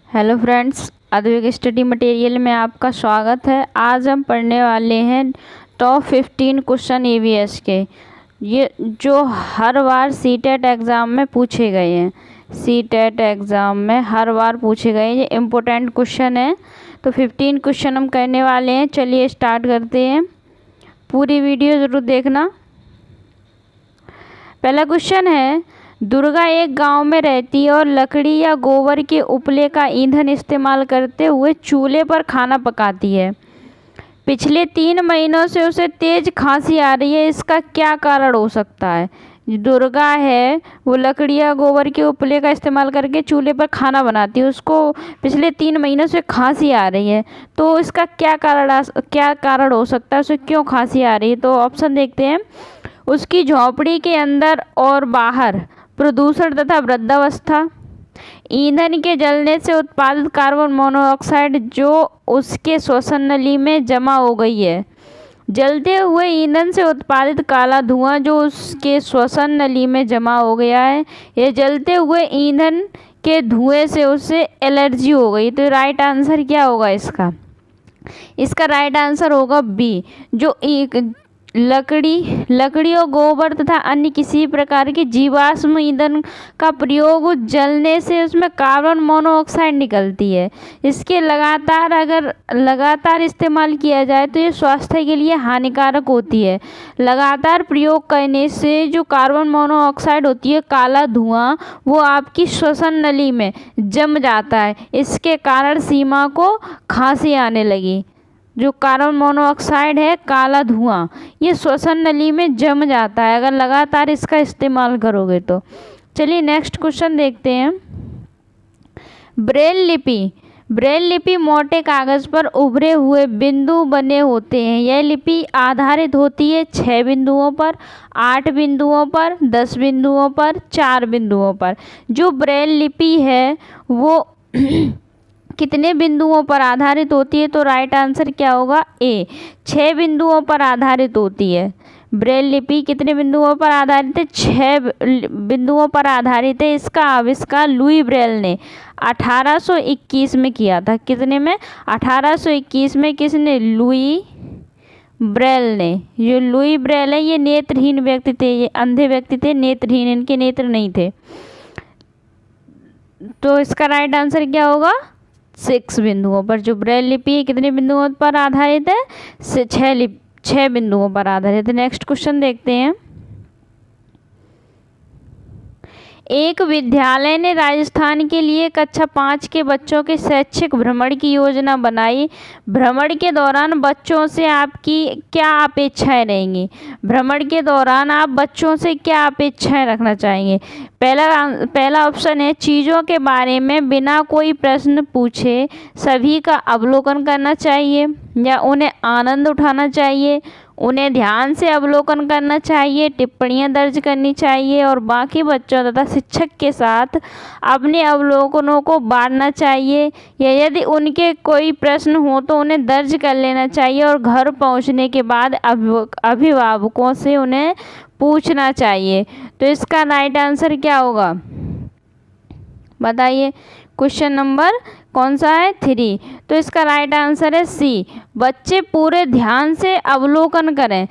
Hello friends, Advik study material में आपका स्वागत है। आज हम पढ़ने वाले हैं टॉप 15 क्वेश्चन ईवीएस के, ये जो हर बार सीटेट एग्ज़ाम में पूछे गए हैं। सीटेट एग्ज़ाम में हर बार पूछे गए, ये इम्पोर्टेंट क्वेश्चन है। तो 15 क्वेश्चन हम करने वाले हैं। चलिए स्टार्ट करते हैं, पूरी वीडियो ज़रूर देखना। पहला क्वेश्चन है, दुर्गा एक गांव में रहती है और लकड़ी या गोबर के उपले का ईंधन इस्तेमाल करते हुए चूल्हे पर खाना पकाती है। पिछले 3 महीनों से उसे तेज खांसी आ रही है, इसका क्या कारण हो सकता है? दुर्गा है वो लकड़ी या गोबर के उपले का इस्तेमाल करके चूल्हे पर खाना बनाती है, उसको पिछले 3 महीनों से खांसी आ रही है, तो इसका क्या कारण हो सकता है? उसे क्यों खांसी आ रही है? तो ऑप्शन देखते हैं। उसकी झोंपड़ी के अंदर और बाहर प्रदूषण तथा वृद्धावस्था, ईंधन के जलने से उत्पादित कार्बन मोनोऑक्साइड जो उसके श्वसन नली में जमा हो गई है, जलते हुए ईंधन से उत्पादित काला धुआं जो उसके श्वसन नली में जमा हो गया है, ये जलते हुए ईंधन के धुएं से उसे एलर्जी हो गई। तो राइट आंसर क्या होगा इसका राइट आंसर होगा बी, जो लकड़ी और गोबर तथा अन्य किसी प्रकार के जीवाश्म ईंधन का प्रयोग जलने से उसमें कार्बन मोनोऑक्साइड निकलती है। इसके लगातार इस्तेमाल किया जाए तो ये स्वास्थ्य के लिए हानिकारक होती है। लगातार प्रयोग करने से जो कार्बन मोनोऑक्साइड होती है, काला धुआं, वो आपकी श्वसन नली में जम जाता है। इसके कारण सीमा को खांसी आने लगी। जो कार्बन मोनोऑक्साइड है, काला धुआं, ये श्वसन नली में जम जाता है अगर लगातार इसका इस्तेमाल करोगे तो। चलिए नेक्स्ट क्वेश्चन देखते हैं। ब्रेल लिपि मोटे कागज पर उभरे हुए बिंदु बने होते हैं। यह लिपि आधारित होती है 6 बिंदुओं पर, 8 बिंदुओं पर, 10 बिंदुओं पर, 4 बिंदुओं पर। जो ब्रेल लिपि है वो कितने बिंदुओं पर आधारित होती है? तो राइट आंसर क्या होगा? ए, 6 बिंदुओं पर आधारित होती है। ब्रेल लिपि कितने बिंदुओं पर आधारित है? 6 बिंदुओं पर आधारित है। इसका आविष्कार लुई ब्रेल ने 1821 में किया था। कितने में? 1821 में। किसने? लुई ब्रेल ने। जो लुई ब्रेल है ये नेत्रहीन व्यक्ति थे, ये अंधे व्यक्ति थे, नेत्रहीन, इनके नेत्र नहीं थे। तो इसका राइट आंसर क्या होगा? 6 बिंदुओं पर। जो ब्रेल लिपि है कितने बिंदुओं पर आधारित है? 6 बिंदुओं पर आधारित है। नेक्स्ट क्वेश्चन देखते हैं। एक विद्यालय ने राजस्थान के लिए कक्षा 5 के बच्चों के शैक्षिक भ्रमण की योजना बनाई। भ्रमण के दौरान बच्चों से आपकी क्या अपेक्षाएं रहेंगी? भ्रमण के दौरान आप बच्चों से क्या अपेक्षाएं रखना चाहेंगे? पहला ऑप्शन है, चीज़ों के बारे में बिना कोई प्रश्न पूछे सभी का अवलोकन करना चाहिए, या उन्हें आनंद उठाना चाहिए, उन्हें ध्यान से अवलोकन करना चाहिए, टिप्पणियां दर्ज करनी चाहिए और बाकी बच्चों तथा शिक्षक के साथ अपने अवलोकनों को बांटना चाहिए, या यदि उनके कोई प्रश्न हो तो उन्हें दर्ज कर लेना चाहिए और घर पहुंचने के बाद अभिभावकों से उन्हें पूछना चाहिए। तो इसका राइट आंसर क्या होगा? बताइए। क्वेश्चन नंबर कौन सा है? 3। तो इसका राइट आंसर है सी, बच्चे पूरे ध्यान से अवलोकन करें।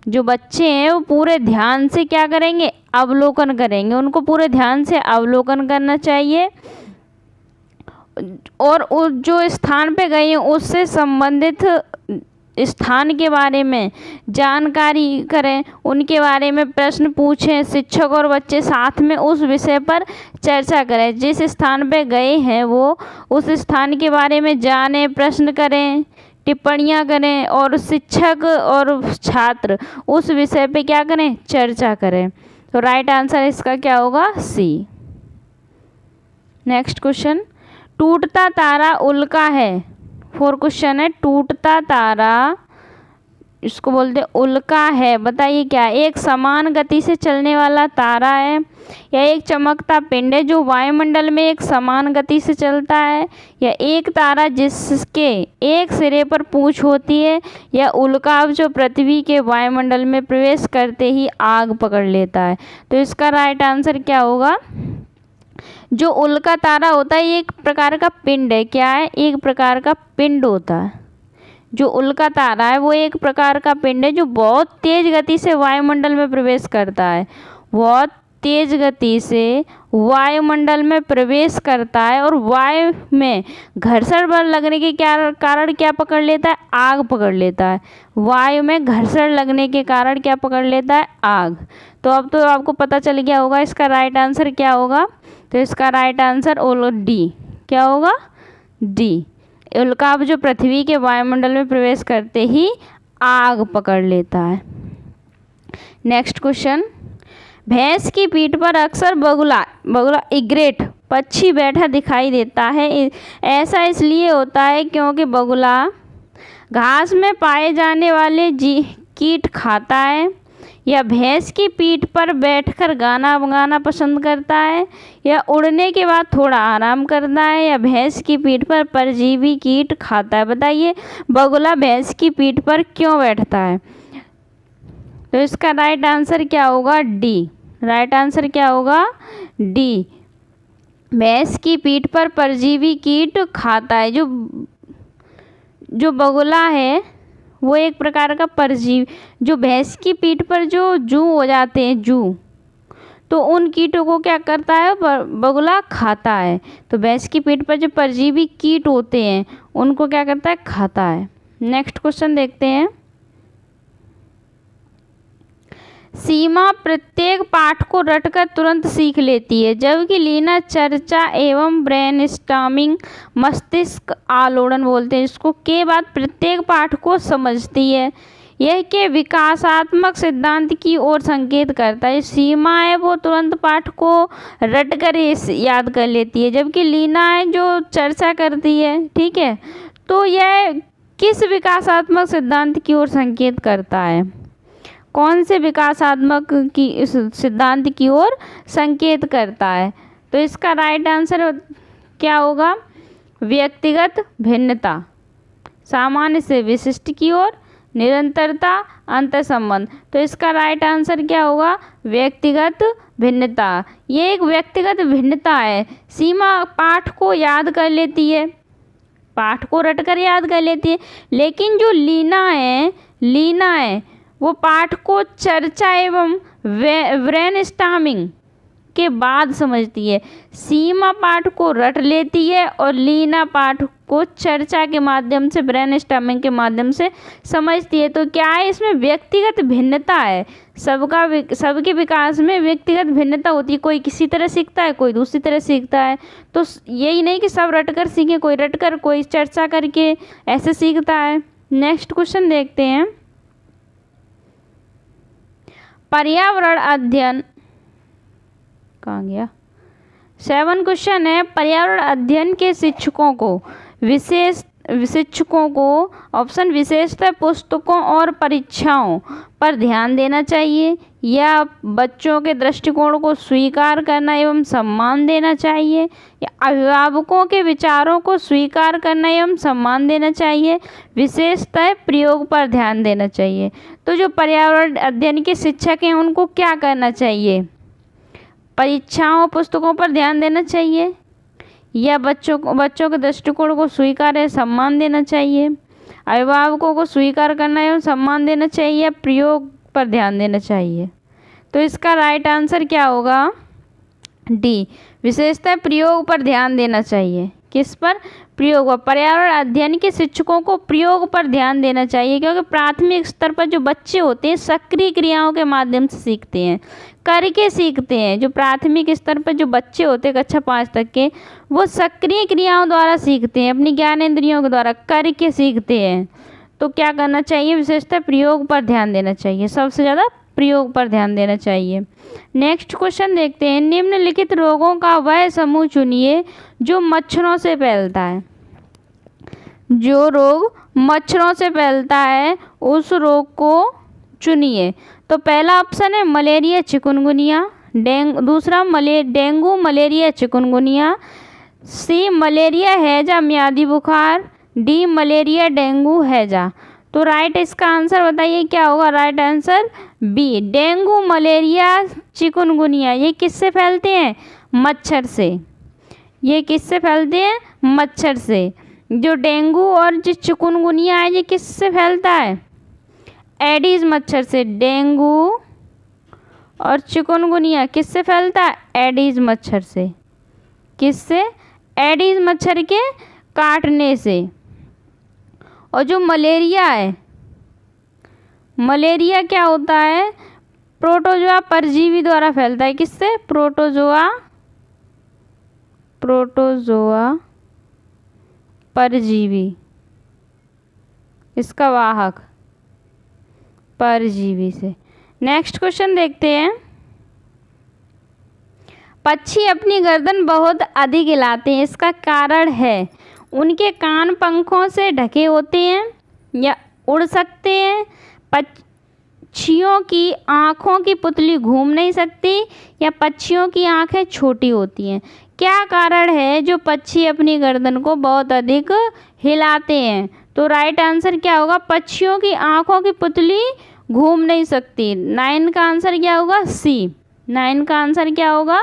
जो बच्चे हैं वो पूरे ध्यान से क्या करेंगे? अवलोकन करेंगे। उनको पूरे ध्यान से अवलोकन करना चाहिए और जो स्थान पे गए हैं उससे संबंधित स्थान के बारे में जानकारी करें, उनके बारे में प्रश्न पूछें। शिक्षक और बच्चे साथ में उस विषय पर चर्चा करें। जिस स्थान पे गए हैं वो उस स्थान के बारे में जानें, प्रश्न करें, टिप्पणियां करें और शिक्षक और छात्र उस विषय पे क्या करें? चर्चा करें। तो राइट आंसर इसका क्या होगा? सी। नेक्स्ट क्वेश्चन, टूटता तारा उल्का है। 4 क्वेश्चन है। टूटता तारा, इसको बोलते उल्का है, बताइए क्या? एक समान गति से चलने वाला तारा है, या एक चमकता पिंड है जो वायुमंडल में एक समान गति से चलता है, या एक तारा जिसके एक सिरे पर पूंछ होती है, या उल्काव जो पृथ्वी के वायुमंडल में प्रवेश करते ही आग पकड़ लेता है। तो इसका राइट आंसर क्या होगा? जो उल्का तारा होता है ये एक प्रकार का पिंड है। क्या है? एक प्रकार का पिंड होता है। जो उल्का तारा है वो एक प्रकार का पिंड है जो बहुत तेज गति से वायुमंडल में प्रवेश करता है। बहुत तेज गति से वायुमंडल में प्रवेश करता है और वायु में घर्षण बल लगने के कारण क्या पकड़ लेता है? आग पकड़ लेता है। वायु में घर्षण लगने के कारण क्या पकड़ लेता है? आग। तो अब तो आपको पता चल गया होगा इसका राइट आंसर क्या होगा। तो इसका राइट आंसर डी क्या होगा? डी। उल्का जो पृथ्वी के वायुमंडल में प्रवेश करते ही आग पकड़ लेता है। नेक्स्ट क्वेश्चन, भैंस की पीठ पर अक्सर बगुला इग्रेट पक्षी बैठा दिखाई देता है। ऐसा इसलिए होता है क्योंकि बगुला घास में पाए जाने वाले कीट खाता है, या भैंस की पीठ पर बैठकर गाना गाना पसंद करता है, या उड़ने के बाद थोड़ा आराम करता है, या भैंस की पीठ पर परजीवी कीट खाता है। बताइए बगुला भैंस की पीठ पर क्यों बैठता है? तो इसका राइट आंसर क्या होगा? डी। राइट आंसर क्या होगा? डी। भैंस की पीठ पर परजीवी कीट खाता है। जो बगुला है वो एक प्रकार का परजीवी, जो भैंस की पीठ पर जो जू हो जाते हैं जू, तो उन कीटों को क्या करता है? बगुला खाता है। तो भैंस की पीठ पर जो परजीवी कीट होते हैं उनको क्या करता है? खाता है। नेक्स्ट क्वेश्चन देखते हैं। सीमा प्रत्येक पाठ को रटकर तुरंत सीख लेती है, जबकि लीना चर्चा एवं ब्रेनस्टॉर्मिंग मस्तिष्क आलोड़न बोलते हैं इसको के बाद प्रत्येक पाठ को समझती है। यह के विकासात्मक सिद्धांत की ओर संकेत करता है। सीमा है वो तुरंत पाठ को रटकर याद कर लेती है, जबकि लीना है जो चर्चा करती है। ठीक है, तो यह किस विकासात्मक सिद्धांत की ओर संकेत करता है? कौन से विकासात्मक की सिद्धांत की ओर संकेत करता है? तो इसका राइट आंसर क्या होगा? व्यक्तिगत भिन्नता, सामान्य से विशिष्ट की ओर, निरंतरता, अंतर संबंध। तो इसका राइट आंसर क्या होगा? व्यक्तिगत भिन्नता। ये एक व्यक्तिगत भिन्नता है। सीमा पाठ को याद कर लेती है, पाठ को रटकर याद कर लेती है, लेकिन जो लीना है वो पाठ को चर्चा एवं ब्रेनस्टॉर्मिंग के बाद समझती है। सीमा पाठ को रट लेती है और लीना पाठ को चर्चा के माध्यम से, ब्रेनस्टॉर्मिंग के माध्यम से समझती है। तो क्या है? इसमें व्यक्तिगत भिन्नता है। सबके विकास में व्यक्तिगत भिन्नता होती है। कोई किसी तरह सीखता है, कोई दूसरी तरह सीखता है। तो यही नहीं कि सब रटकर सीखे, कोई रटकर, कोई चर्चा करके ऐसे सीखता है। नेक्स्ट क्वेश्चन देखते हैं। पर्यावरण अध्ययन कहाँ गया? 7 क्वेश्चन है। पर्यावरण अध्ययन के शिक्षकों को ऑप्शन विशेषतः पुस्तकों और परीक्षाओं पर ध्यान देना चाहिए, या बच्चों के दृष्टिकोण को स्वीकार करना एवं सम्मान देना चाहिए, या अभिभावकों के विचारों को स्वीकार करना एवं सम्मान देना चाहिए, विशेषतः प्रयोग पर ध्यान देना चाहिए। तो जो पर्यावरण अध्ययन के शिक्षक हैं उनको क्या करना चाहिए? परीक्षाओं पुस्तकों पर ध्यान देना चाहिए, या बच्चों के दृष्टिकोण को स्वीकार या सम्मान देना चाहिए, अभिभावकों को स्वीकार करना एवं सम्मान देना चाहिए, या प्रयोग पर ध्यान देना चाहिए। तो इसका राइट आंसर क्या होगा? डी। विशेषतः प्रयोग पर ध्यान देना चाहिए। किस पर? प्रयोग पर। पर्यावरण अध्ययन के शिक्षकों को प्रयोग पर ध्यान देना चाहिए, क्योंकि प्राथमिक स्तर पर जो बच्चे होते हैं सक्रिय क्रियाओं के माध्यम से सीखते हैं, करके सीखते हैं। जो प्राथमिक स्तर पर जो बच्चे होते हैं कक्षा 5 तक के, वो सक्रिय क्रियाओं द्वारा सीखते हैं, अपनी ज्ञानेंद्रियों के द्वारा करके सीखते हैं। तो क्या करना चाहिए? विशेषतः प्रयोग पर ध्यान देना चाहिए, सबसे ज़्यादा प्रयोग पर ध्यान देना चाहिए। नेक्स्ट क्वेश्चन देखते हैं। निम्नलिखित रोगों का वह समूह चुनिए जो मच्छरों से फैलता है। जो रोग मच्छरों से फैलता है उस रोग को चुनिए। तो पहला ऑप्शन है मलेरिया चिकुनगुनिया, दूसरा डेंगू मलेरिया चिकुनगुनिया, सी मलेरिया हैजा मियादी बुखार, डी मलेरिया डेंगू हैजा। तो राइट इसका आंसर बताइए क्या होगा? Right answer B, dengue malaria chikungunya. ये किससे फैलते हैं? मच्छर से। ये किससे फैलते हैं? मच्छर से। जो डेंगू और जो चिकुनगुनिया है ये किससे फैलता है? एडिस मच्छर से। डेंगू और चिकुनगुनिया किससे फैलता है? एडिस मच्छर से। किससे? एडिस मच्छर के काटने से। और जो मलेरिया है, मलेरिया क्या होता है? प्रोटोजोआ परजीवी द्वारा फैलता है। किससे? प्रोटोजोआ परजीवी, इसका वाहक परजीवी से। नेक्स्ट क्वेश्चन देखते हैं। पक्षी अपनी गर्दन बहुत अधिक हिलाते हैं, इसका कारण है? उनके कान पंखों से ढके होते हैं या उड़ सकते हैं, पक्षियों की आँखों की पुतली घूम नहीं सकती, या पक्षियों की आँखें छोटी होती हैं। क्या कारण है जो पक्षी अपनी गर्दन को बहुत अधिक हिलाते हैं? तो राइट आंसर क्या होगा? पक्षियों की आँखों की पुतली घूम नहीं सकती। 9 का आंसर क्या होगा? सी। 9 का आंसर क्या होगा?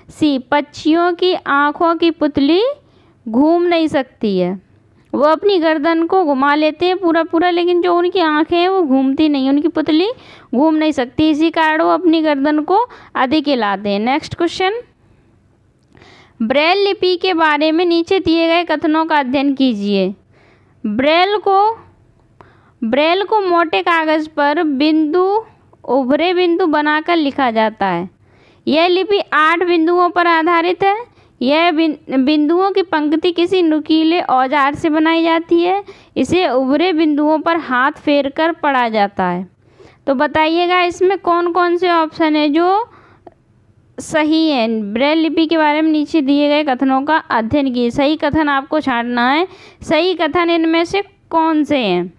सी। पक्षियों की आँखों की पुतली घूम नहीं सकती है, वो अपनी गर्दन को घुमा लेते हैं पूरा पूरा, लेकिन जो उनकी आँखें हैं वो घूमती नहीं, उनकी पुतली घूम नहीं सकती, इसी कारण वो अपनी गर्दन को अधिक हिलाते हैं। Next question. ब्रेल लिपि के बारे में नीचे दिए गए कथनों का अध्ययन कीजिए। ब्रेल को मोटे कागज पर बिंदु, उभरे बिंदु बनाकर लिखा जाता है। यह लिपि 8 बिंदुओं पर आधारित है। यह बिंदुओं की पंक्ति किसी नुकीले औजार से बनाई जाती है। इसे उभरे बिंदुओं पर हाथ फेर कर पढ़ा जाता है। तो बताइएगा इसमें कौन कौन से ऑप्शन है जो सही है। ब्रेल लिपि के बारे में नीचे दिए गए कथनों का अध्ययन कीजिए। सही कथन आपको छांटना है। सही कथन इनमें से कौन से हैं?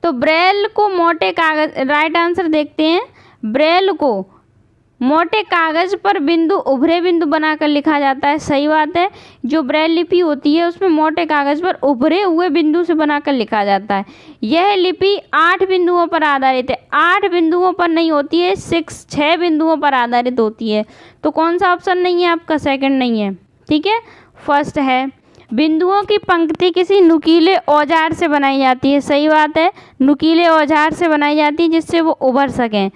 तो ब्रेल को मोटे कागज, राइट आंसर देखते हैं। ब्रेल को मोटे कागज पर बिंदु, उभरे बिंदु बनाकर लिखा जाता है। सही बात है। जो ब्रेल लिपि होती है उसमें मोटे कागज पर उभरे हुए बिंदु से बनाकर लिखा जाता है। यह लिपि 8 बिंदुओं पर आधारित है। 8 बिंदुओं पर नहीं होती है, 6 बिंदुओं पर आधारित होती है। तो कौन सा ऑप्शन नहीं है आपका? सेकंड नहीं है। ठीक है, फर्स्ट है। बिंदुओं की पंक्ति किसी नुकीले औजार से बनाई जाती है। सही बात है, नुकीले औजार से बनाई जाती है जिससे वो उभर सकें।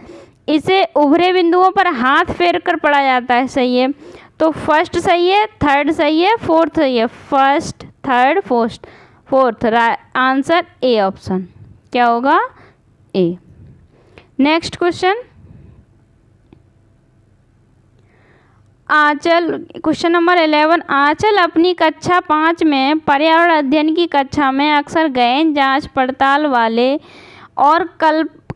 इसे उभरे बिंदुओं पर हाथ फेर कर पढ़ा जाता है। सही है। तो फर्स्ट सही है, थर्ड सही है, फोर्थ सही है। First, third, fourth. Answer A option क्या होगा? A. Next question. Anchal, question number 11। Anchal अपनी कक्षा 5 में पर्यावरण अध्ययन की कक्षा में अक्सर गहन जांच पड़ताल वाले और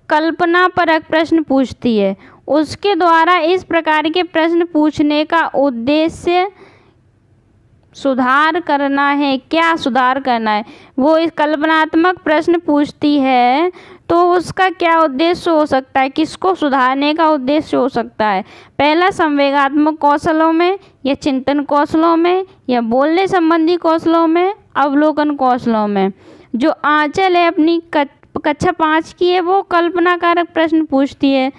कल्पनापरक प्रश्न पूछती है। उसके द्वारा इस प्रकार के प्रश्न पूछने का उद्देश्य सुधार करना है। क्या सुधार करना है? वो इस कल्पनात्मक प्रश्न पूछती है तो उसका क्या उद्देश्य हो सकता है? किसको सुधारने का उद्देश्य हो सकता है? पहला, संवेगात्मक कौशलों में, या चिंतन कौशलों में, या बोलने संबंधी कौशलों में, अवलोकन कौशलों में। जो आंचल है अपनी कक्षा 5 की है वो कल्पनाकारक प्रश्न पूछती है।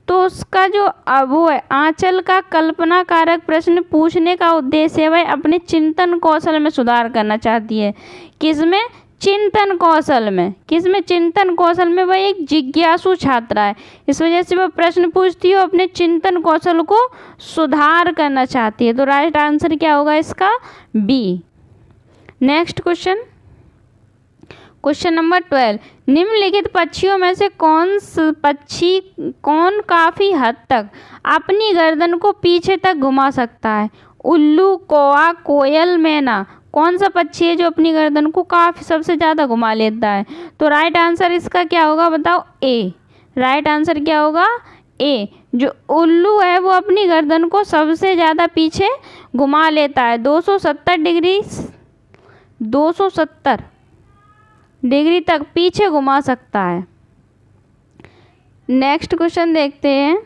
तो उसका जो वो है आंचल का कल्पनाकारक प्रश्न पूछने का उद्देश्य है वह अपने चिंतन कौशल में सुधार करना चाहती है। किसमें? चिंतन कौशल में। किसमें? चिंतन कौशल में। वह एक जिज्ञासु छात्रा है, इस वजह से वह प्रश्न पूछती है, अपने चिंतन कौशल को सुधार करना चाहती है। तो राइट आंसर क्या होगा इसका? B. Next question. Question number 12। निम्नलिखित पक्षियों में से कौन काफ़ी हद तक अपनी गर्दन को पीछे तक घुमा सकता है? उल्लू, कौवा, कोयल, मैना। कौन सा पक्षी है जो अपनी गर्दन को काफ़ी सबसे ज़्यादा घुमा लेता है? तो राइट आंसर इसका क्या होगा बताओ? ए। राइट आंसर क्या होगा? ए। जो उल्लू है वो अपनी गर्दन को सबसे ज़्यादा पीछे घुमा लेता है। 270 डिग्री तक पीछे घुमा सकता है। नेक्स्ट क्वेश्चन देखते हैं।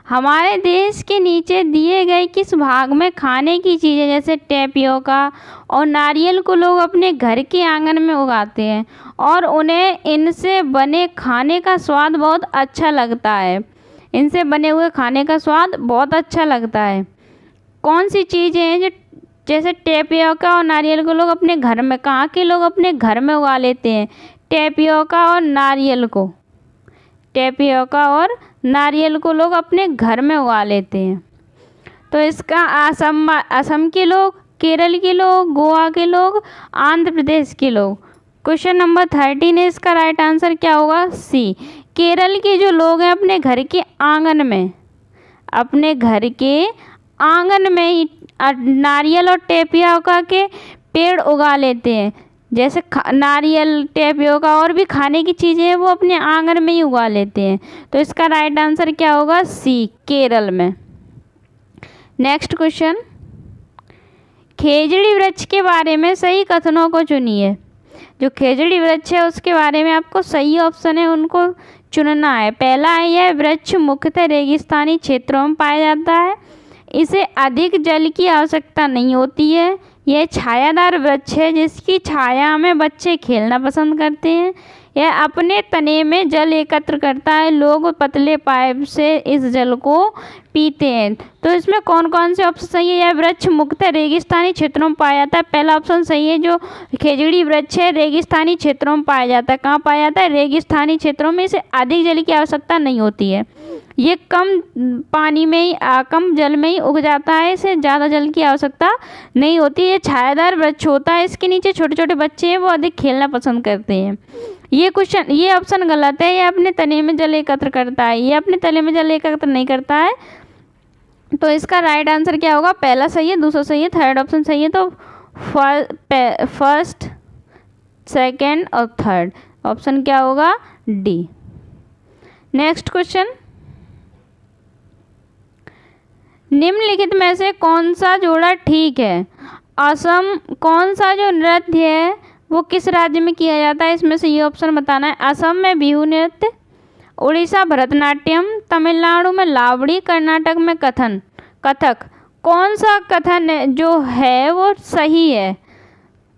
हमारे देश के नीचे दिए गए किस भाग में खाने की चीज़ें जैसे टेपियोका और नारियल को लोग अपने घर के आंगन में उगाते हैं और उन्हें इनसे बने खाने का स्वाद बहुत अच्छा लगता है? इनसे बने हुए खाने का स्वाद बहुत अच्छा लगता है। कौन सी चीज़ें हैं जो जैसे टेपियोका और नारियल को लोग अपने घर में, कहाँ के लोग अपने घर में उगा लेते हैं? टेपियोका और नारियल को, टेपियोका और नारियल को लोग अपने घर में उगा लेते हैं। तो इसका असम के लोग, केरल के लोग, गोवा के लोग, आंध्र प्रदेश के लोग। क्वेश्चन नंबर 13 है, इसका राइट आंसर क्या होगा? सी। केरल के जो लोग हैं अपने घर के आंगन में, अपने घर के आंगन में ही नारियल और टेपियोका के पेड़ उगा लेते हैं। जैसे नारियल, टेपियोका और भी खाने की चीज़ें हैं वो अपने आंगन में ही उगा लेते हैं। तो इसका राइट आंसर क्या होगा? सी, केरल में। नेक्स्ट क्वेश्चन, खेजड़ी वृक्ष के बारे में सही कथनों को चुनिए। जो खेजड़ी वृक्ष है उसके बारे में आपको सही ऑप्शन है उनको चुनना है। पहला है, यह वृक्ष मुख्यतः रेगिस्तानी क्षेत्रों में पाया जाता है, इसे अधिक जल की आवश्यकता नहीं होती है, यह छायादार वृक्ष है जिसकी छाया में बच्चे खेलना पसंद करते हैं, यह अपने तने में जल एकत्र करता है, लोग पतले पाइप से इस जल को पीते हैं। तो इसमें कौन कौन से ऑप्शन सही है? यह वृक्ष मुख्यतः रेगिस्तानी क्षेत्रों में पाया जाता है, पहला ऑप्शन सही है। जो खेजड़ी वृक्ष है रेगिस्तानी क्षेत्रों में पाया जाता है। कहाँ पाया जाता है? रेगिस्तानी क्षेत्रों में, इसे अधिक जल की आवश्यकता नहीं होती है, ये कम पानी में ही, कम जल में ही उग जाता है, इसे ज़्यादा जल की आवश्यकता नहीं होती। ये छायादार वृक्ष होता है, इसके नीचे छोटे छोटे बच्चे हैं वो अधिक खेलना पसंद करते हैं। ये क्वेश्चन, ये ऑप्शन गलत है, ये अपने तने में जल एकत्र करता है, ये अपने तने में जल एकत्र नहीं करता है। तो इसका राइट आंसर क्या होगा? पहला सही है, दूसरा सही है, थर्ड ऑप्शन सही है। तो फर्स्ट, सेकंड और थर्ड ऑप्शन क्या होगा? डी। नेक्स्ट क्वेश्चन, निम्नलिखित में से कौन सा जोड़ा ठीक है? असम, कौन सा जो नृत्य है वो किस राज्य में किया जाता है? इसमें से ये ऑप्शन बताना है। असम में बिहू नृत्य, उड़ीसा भरतनाट्यम, तमिलनाडु में लावड़ी, कर्नाटक में कथक। कौन सा कथन जो है वो सही है?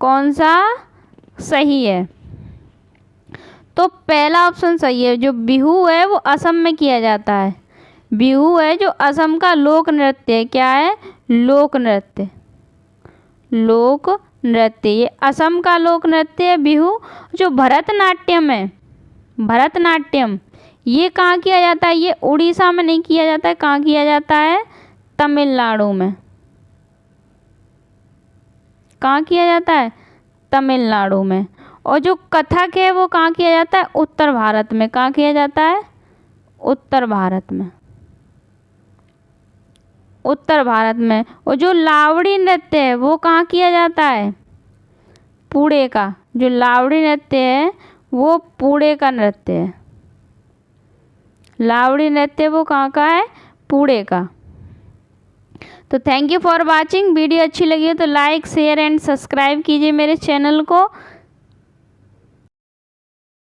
कौन सा सही है? तो पहला ऑप्शन सही है, जो बिहू है वो असम में किया जाता है। बिहू है जो असम का लोक नृत्य है। क्या है? लोक नृत्य, लोक नृत्य, ये असम का लोक नृत्य है बिहू। जो भरतनाट्यम है, भरतनाट्यम, ये कहाँ किया जाता है? ये उड़ीसा में नहीं किया जाता है, कहाँ किया जाता है? तमिलनाडु में। कहाँ किया जाता है? तमिलनाडु में। और जो कथक है वो कहाँ किया जाता है? उत्तर भारत में। कहाँ किया जाता है? उत्तर भारत में, उत्तर भारत में। और जो लावड़ी नृत्य है वो कहाँ किया जाता है? पुणे का। जो लावड़ी नृत्य है वो पुणे का नृत्य है। लावड़ी नृत्य वो कहाँ का है? पुणे का। तो thank you for watching. Video अच्छी लगी हो तो लाइक, शेयर एंड सब्सक्राइब कीजिए मेरे चैनल को।